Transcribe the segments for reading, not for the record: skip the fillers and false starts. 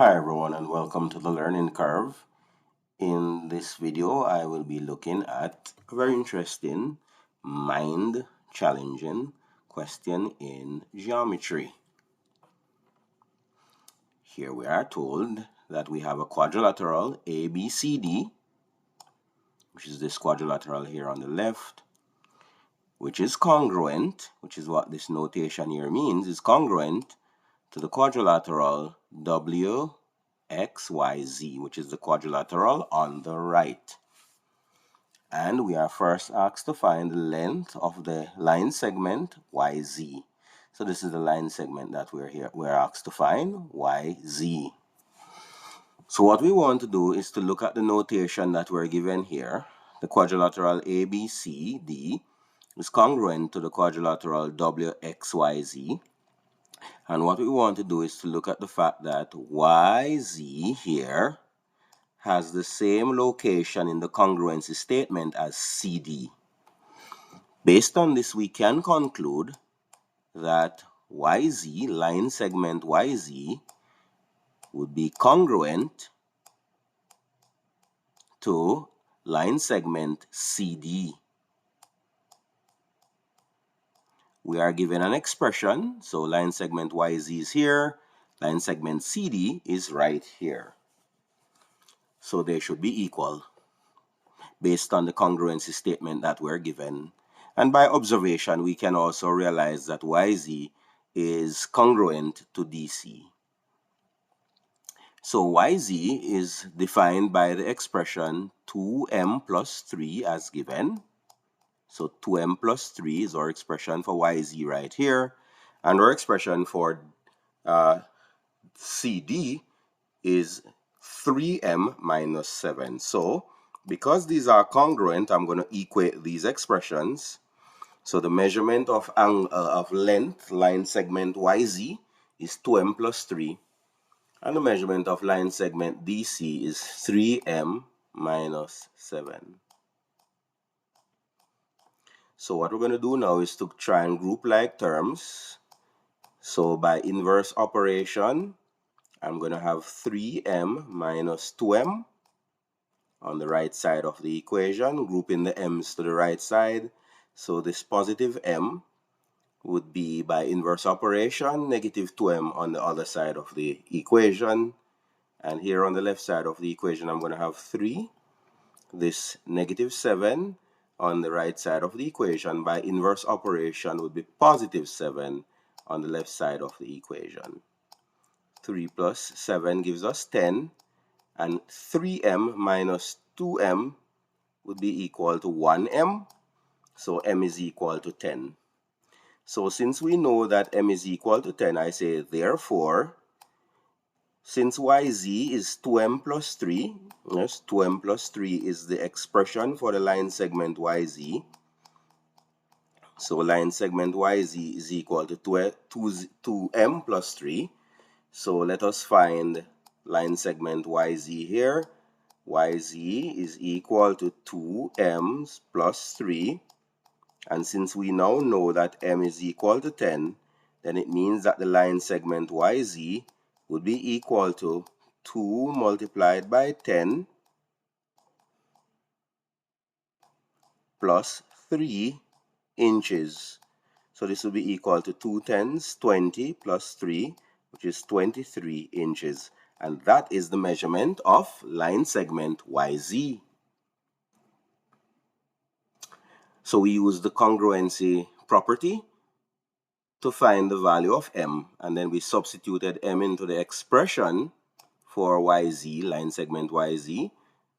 Hi everyone and welcome to the learning curve. In this video I will be looking at a very interesting mind challenging question in geometry. Here we are told that we have a quadrilateral ABCD, which is this quadrilateral here on the left, which is congruent, which is what this notation here means, is congruent to the quadrilateral WXYZ, which is the quadrilateral on the right. And we are first asked to find the length of the line segment YZ. So this is the line segment that we're asked to find, YZ. So what we want to do is to look at the notation that we're given here. The quadrilateral ABCD is congruent to the quadrilateral WXYZ. And what we want to do is to look at the fact that YZ here has the same location in the congruency statement as CD. Based on this, we can conclude that YZ, line segment YZ, would be congruent to line segment CD. We are given an expression, so line segment YZ is here, line segment CD is right here. So they should be equal based on the congruency statement that we're given. And by observation, we can also realize that YZ is congruent to DC. So YZ is defined by the expression 2m plus 3 as given. So 2m plus 3 is our expression for YZ right here. And our expression for CD is 3m minus 7. So because these are congruent, I'm going to equate these expressions. So the measurement of length, line segment YZ, is 2m plus 3. And the measurement of line segment DC is 3m minus 7. So what we're going to do now is to try and group like terms. So by inverse operation, I'm going to have 3m minus 2m on the right side of the equation, grouping the m's to the right side. So this positive m would be, by inverse operation, negative 2m on the other side of the equation. And here on the left side of the equation, I'm going to have 3. This negative 7 on the right side of the equation, by inverse operation, would be positive 7 on the left side of the equation. 3 plus 7 gives us 10. And 3m minus 2m would be equal to 1m. So m is equal to 10. So since we know that m is equal to 10, I say therefore, since YZ is 2m plus 3, yes, 2m plus 3 is the expression for the line segment YZ. So line segment YZ is equal to 2m plus 3. So let us find line segment YZ here. YZ is equal to 2m plus 3. And since we now know that m is equal to 10, then it means that the line segment YZ would be equal to 2 multiplied by 10 plus 3 inches. So this will be equal to 2 tens, 20 plus 3, which is 23 inches. And that is the measurement of line segment YZ. So we use the congruency property to find the value of m, and then we substituted m into the expression for YZ, line segment YZ,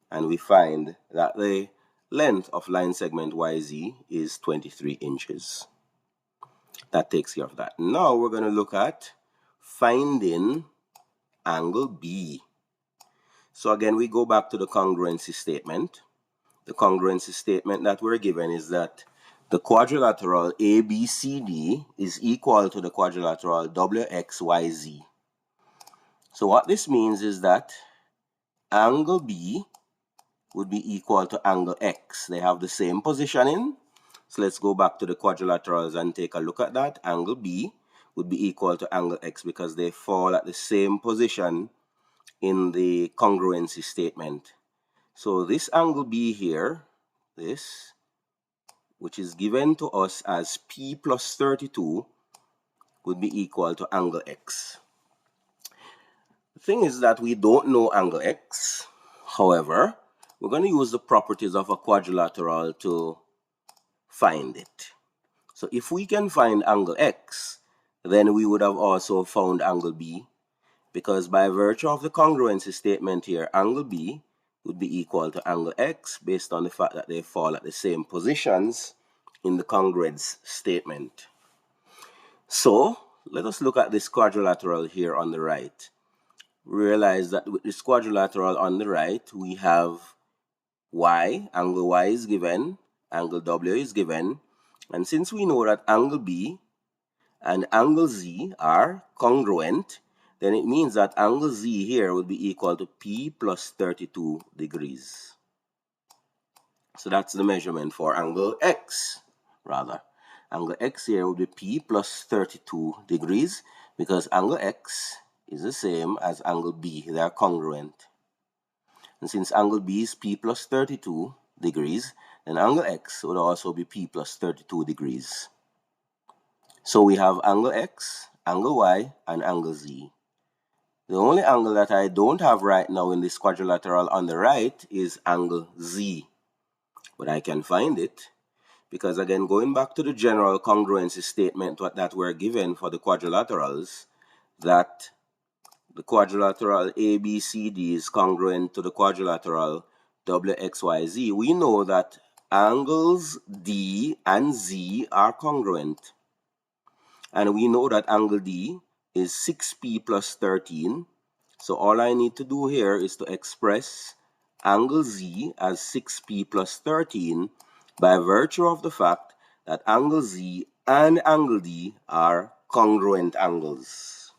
and we find that the length of line segment YZ is 23 inches. That takes care of that. Now we're going to look at finding angle B. So again, we go back to the congruency statement. The congruency statement that we're given is that the quadrilateral ABCD is equal to the quadrilateral WXYZ. So what this means is that angle B would be equal to angle X. They have the same positioning. So let's go back to the quadrilaterals and take a look at that. Angle B would be equal to angle X because they fall at the same position in the congruency statement. So this angle B here, this, which is given to us as P plus 32, would be equal to angle X. The thing is that we don't know angle X. However, we're going to use the properties of a quadrilateral to find it. So if we can find angle X, then we would have also found angle B, because by virtue of the congruency statement here, angle B would be equal to angle X based on the fact that they fall at the same positions in the congruence statement. So let us look at this quadrilateral here on the right. Realize that with this quadrilateral on the right, we have Y, angle Y is given, angle W is given, and since we know that angle B and angle Z are congruent, then it means that angle Z here would be equal to P plus 32 degrees. So that's the measurement for angle X, rather. Angle X here would be P plus 32 degrees, because angle X is the same as angle B. They are congruent. And since angle B is P plus 32 degrees, then angle X would also be P plus 32 degrees. So we have angle X, angle Y, and angle Z. The only angle that I don't have right now in this quadrilateral on the right is angle Z. But I can find it, because again, going back to the general congruency statement that we're given for the quadrilaterals, that the quadrilateral ABCD is congruent to the quadrilateral WXYZ, we know that angles D and Z are congruent. And we know that angle D is 6P plus 13. So all I need to do here is to express angle Z as 6P plus 13 by virtue of the fact that angle Z and angle D are congruent angles.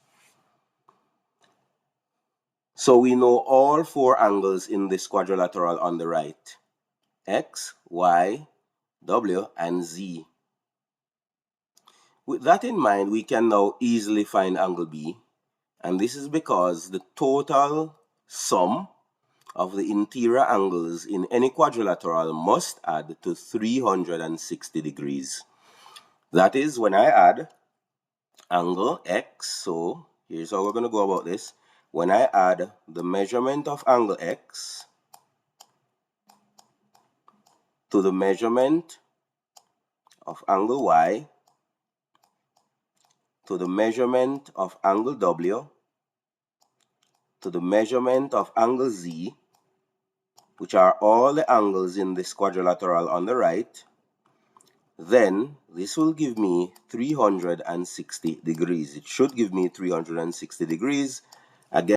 So we know all four angles in this quadrilateral on the right: X, Y, W, and Z. With that in mind, we can now easily find angle B, and this is because the total sum of the interior angles in any quadrilateral must add to 360 degrees. That is, when I add angle X, so here's how we're going to go about this. When I add the measurement of angle X to the measurement of angle Y to the measurement of angle W to the measurement of angle Z, which are all the angles in this quadrilateral on the right, then this will give me 360 degrees. It should give me 360 degrees. Again,